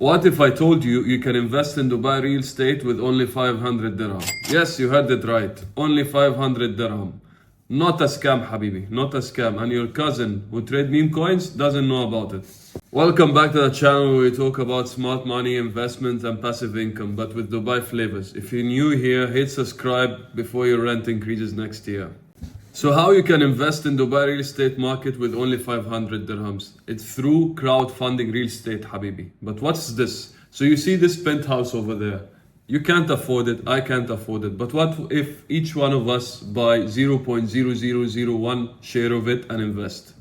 What if I told you you can invest in Dubai real estate with only 500 dirham? Yes, you heard it right. Only 500 dirham. Not a scam, Habibi. Not a scam. And your cousin who trade meme coins doesn't know about it. Welcome back to the channel where we talk about smart money, investment and passive income, but with Dubai flavors. If you're new here, hit subscribe before your rent increases next year. So how you can invest in Dubai real estate market with only 500 dirhams? It's through crowdfunding real estate, Habibi. But what's this? So you see this penthouse over there. You can't afford it, I can't afford it. But what if each one of us buy 0.0001 share of it and invest?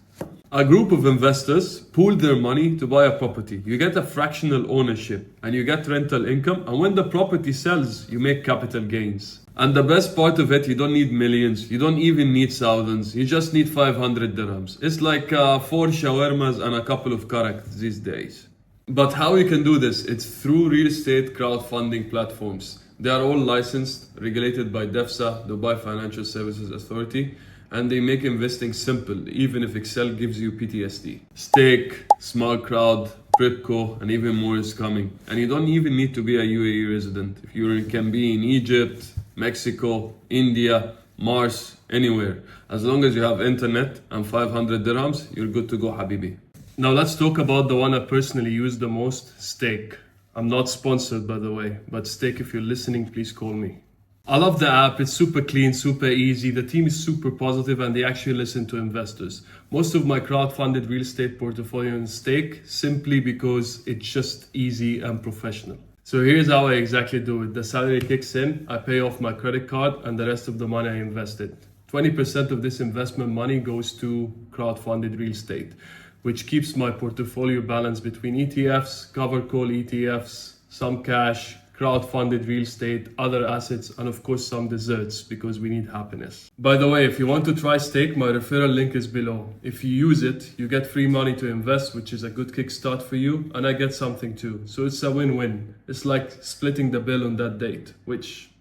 A group of investors pool their money to buy a property. You get a fractional ownership and you get rental income. And when the property sells, you make capital gains. And the best part of it, you don't need millions. You don't even need thousands. You just need 500 dirhams. It's like 4 shawarmas and a couple of karak these days. But how you can do this? It's through real estate crowdfunding platforms. They are all licensed, regulated by DEFSA, Dubai Financial Services Authority, and they make investing simple, even if Excel gives you PTSD. Stake, SmartCrowd, Prypco, and even more is coming. And you don't even need to be a UAE resident. If you can be in Egypt, Mexico, India, Mars, anywhere. As long as you have internet and 500 dirhams, you're good to go, Habibi. Now let's talk about the one I personally use the most, Stake. I'm not sponsored, by the way, but Stake, if you're listening, please call me. I love the app. It's super clean, super easy. The team is super positive and they actually listen to investors. Most of my crowdfunded real estate portfolio in Stake simply because it's just easy and professional. So here's how I exactly do it. The salary kicks in, I pay off my credit card and the rest of the money I invested. 20% of this investment money goes to crowdfunded real estate, which keeps my portfolio balanced between ETFs, cover call ETFs, some cash, crowdfunded real estate, other assets, and of course some desserts because we need happiness. By the way, if you want to try Stake, my referral link is below. If you use it, you get free money to invest, which is a good kickstart for you, and I get something too. So it's a win-win. It's like splitting the bill on that date, which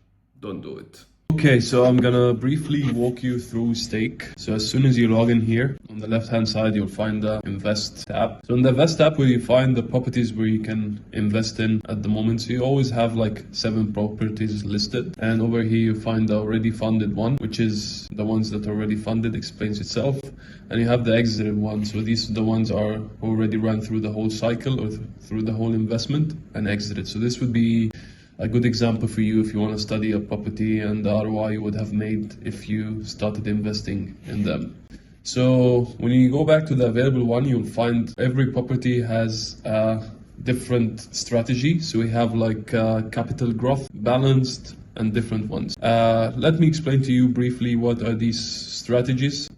don't do it. Okay, so I'm gonna briefly walk you through Stake. So as soon as you log in here, on the left hand side, you'll find the Invest tab. So in the Invest tab, where you find the properties where you can invest in at the moment. So you always have like 7 properties listed. And over here, you find the already funded one, which is the ones that are already funded, explains itself. And you have the exited ones. So these are the ones are already run through the whole cycle or through the whole investment and exited. So this would be a good example for you if you want to study a property and the ROI you would have made if you started investing in them. So when you go back to the available one, you'll find every property has a different strategy. So we have like capital growth, balanced, and different ones. Let me explain to you briefly what are these strategies.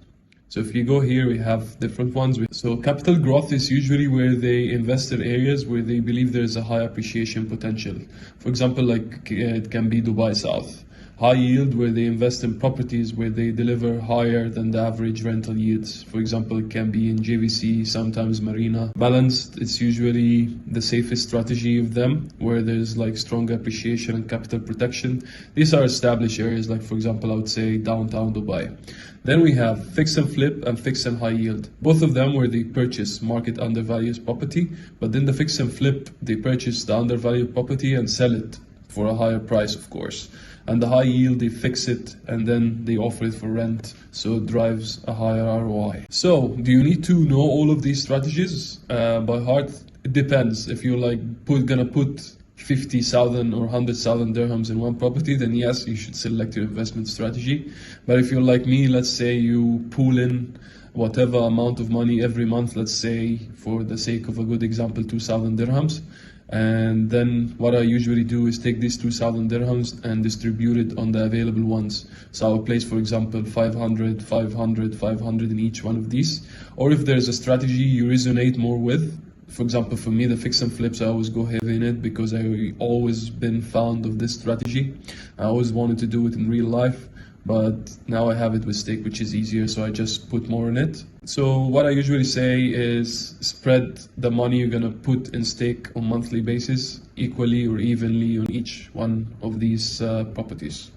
So if you go here, we have different ones. So capital growth is usually where they invest in areas where they believe there's a high appreciation potential. For example, like it can be Dubai South. High yield, where they invest in properties where they deliver higher than the average rental yields. For example, it can be in JVC, sometimes Marina. Balanced, it's usually the safest strategy of them, where there's like strong appreciation and capital protection. These are established areas, like for example, I would say downtown Dubai. Then we have fix and flip and fix and high yield. Both of them where they purchase market undervalued property, but then the fix and flip, they purchase the undervalued property and sell it for a higher price, of course. And the high yield, they fix it and then they offer it for rent. So it drives a higher ROI. So do you need to know all of these strategies by heart? It depends. If you're like gonna put 50,000 or 100,000 dirhams in one property, then yes, you should select your investment strategy. But if you're like me, let's say you pool in whatever amount of money every month, let's say for the sake of a good example, 2,000 dirhams. And then what I usually do is take these 2,000 dirhams and distribute it on the available ones. So I will place, for example, 500, 500, 500 in each one of these. Or if there's a strategy you resonate more with, for example, for me, the fix and flips, I always go heavy in it because I always been fond of this strategy. I always wanted to do it in real life, but now I have it with Stake, which is easier, so I just put more in it. So what I usually say is spread the money you're gonna put in Stake on monthly basis equally or evenly on each one of these properties.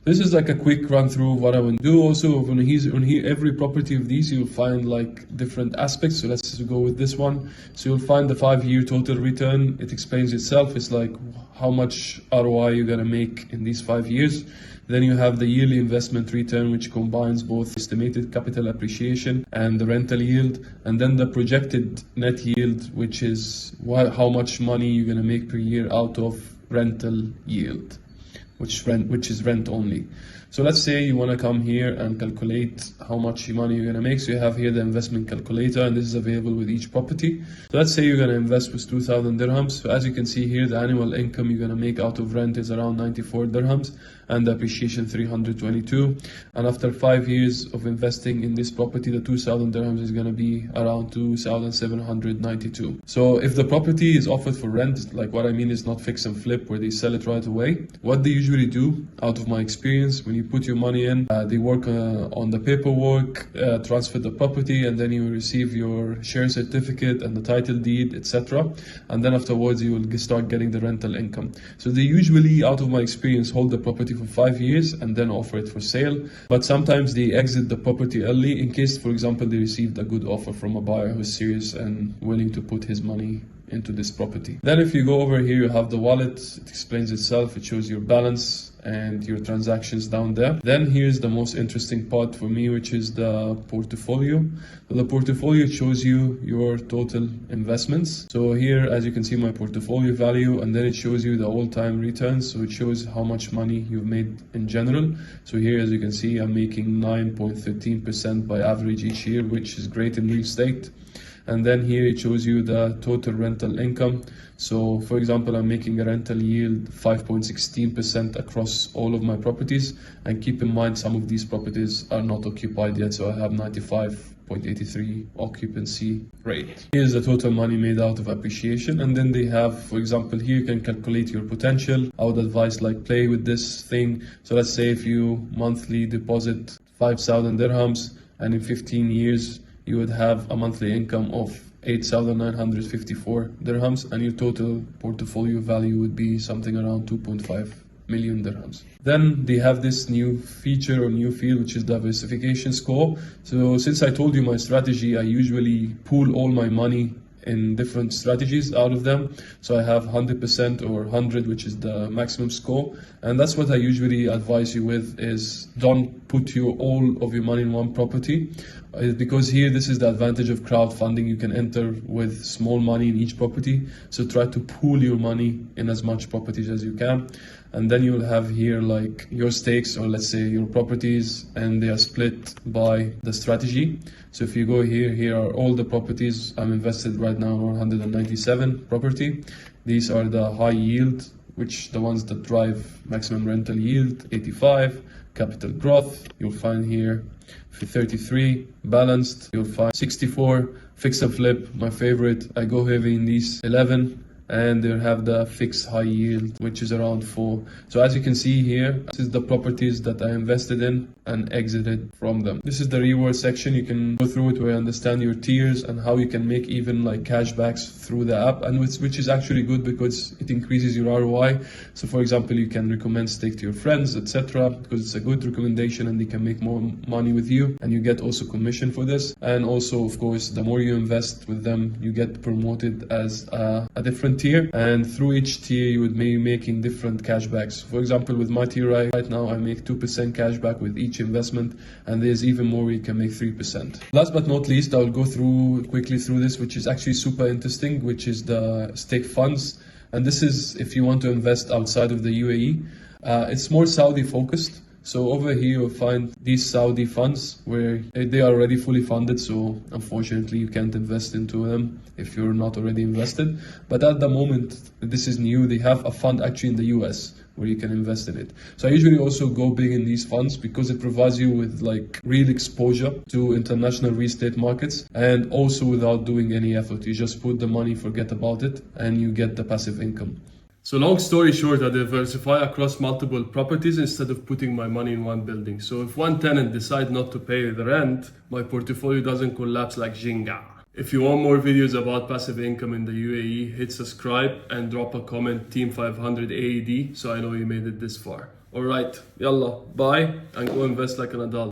This is like a quick run through of what I will do. Also, on here, every property of these, you'll find like different aspects. So let's just go with this one. So you'll find the 5-year total return. It explains itself. It's like how much ROI you're gonna make in these 5 years. Then you have the yearly investment return, which combines both estimated capital appreciation and the rental yield. And then the projected net yield, which is how much money you're gonna make per year out of rental yield, which is rent only. So let's say you want to come here and calculate how much money you're going to make. So you have here the investment calculator, and this is available with each property. So let's say you're going to invest with 2,000 dirhams. So as you can see here, the annual income you're going to make out of rent is around 94 dirhams and the appreciation 322. And after 5 years of investing in this property, the 2,000 dirhams is going to be around 2,792. So if the property is offered for rent, like what I mean is not fix and flip where they sell it right away, what they usually do, out of my experience, when you put your money in, they work on the paperwork, transfer the property, and then you will receive your share certificate and the title deed, etc. And then afterwards you will start getting the rental income. So they usually, out of my experience, hold the property for 5 years and then offer it for sale. But sometimes they exit the property early in case, for example, they received a good offer from a buyer who's serious and willing to put his money into this property. Then if you go over here, you have the wallet. It explains itself. It shows your balance and your transactions down there. Then here's the most interesting part for me, which is the portfolio. So the portfolio shows you your total investments. So here, as you can see, my portfolio value, and then it shows you the all-time returns. So it shows how much money you've made in general. So here, as you can see, I'm making 9.13% by average each year, which is great in real estate. And then here it shows you the total rental income. So for example, I'm making a rental yield 5.16% across all of my properties. And keep in mind, some of these properties are not occupied yet. So I have 95.83 occupancy rate. Here's the total money made out of appreciation. And then they have, for example, here you can calculate your potential. I would advise like play with this thing. So let's say if you monthly deposit 5,000 dirhams and in 15 years, you would have a monthly income of 8,954 dirhams, and your total portfolio value would be something around 2.5 million dirhams. Then they have this new feature or new field, which is diversification score. So since I told you my strategy, I usually pool all my money in different strategies out of them. So I have 100% or 100, which is the maximum score. And that's what I usually advise you with, is don't put all of your money in one property. Because here, this is the advantage of crowdfunding. You can enter with small money in each property. So try to pool your money in as much properties as you can. And then you will have here like your stakes, or let's say your properties, and they are split by the strategy. So if you go here, here are all the properties I'm invested right now, 197 property. These are the high yield, which the ones that drive maximum rental yield, 85, capital growth, you'll find here 33, balanced, you'll find 64, fix and flip, my favorite. I go heavy in these 11, and they'll have the fixed high yield, which is around 4. So as you can see here, this is the properties that I invested in and exited from them. This is the reward section. You can go through it where you understand your tiers and how you can make even like cashbacks through the app, and which is actually good because it increases your ROI. So for example, you can recommend stake to your friends, etc., because it's a good recommendation and they can make more money with you, and you get also commission for this. And also, of course, the more you invest with them, you get promoted as a different tier, and through each tier you would be making different cashbacks. For example, with my tier right now, I make 2% cashback with each investment, and there's even more where you can make 3%. Last but not least, I'll go quickly through this, which is actually super interesting, which is the stake funds. And this is if you want to invest outside of the UAE. It's more Saudi focused. So over here you'll find these Saudi funds where they are already fully funded, so unfortunately you can't invest into them if you're not already invested. But at the moment, this is new, they have a fund actually in the US where you can invest in it. So I usually also go big in these funds because it provides you with like real exposure to international real estate markets, and also without doing any effort. You just put the money, forget about it, and you get the passive income. So long story short, I diversify across multiple properties instead of putting my money in one building. So if one tenant decides not to pay the rent, my portfolio doesn't collapse like Jenga. If you want more videos about passive income in the UAE, hit subscribe and drop a comment, Team 500 AED, so I know you made it this far. Alright, yalla, buy and go invest like an adult.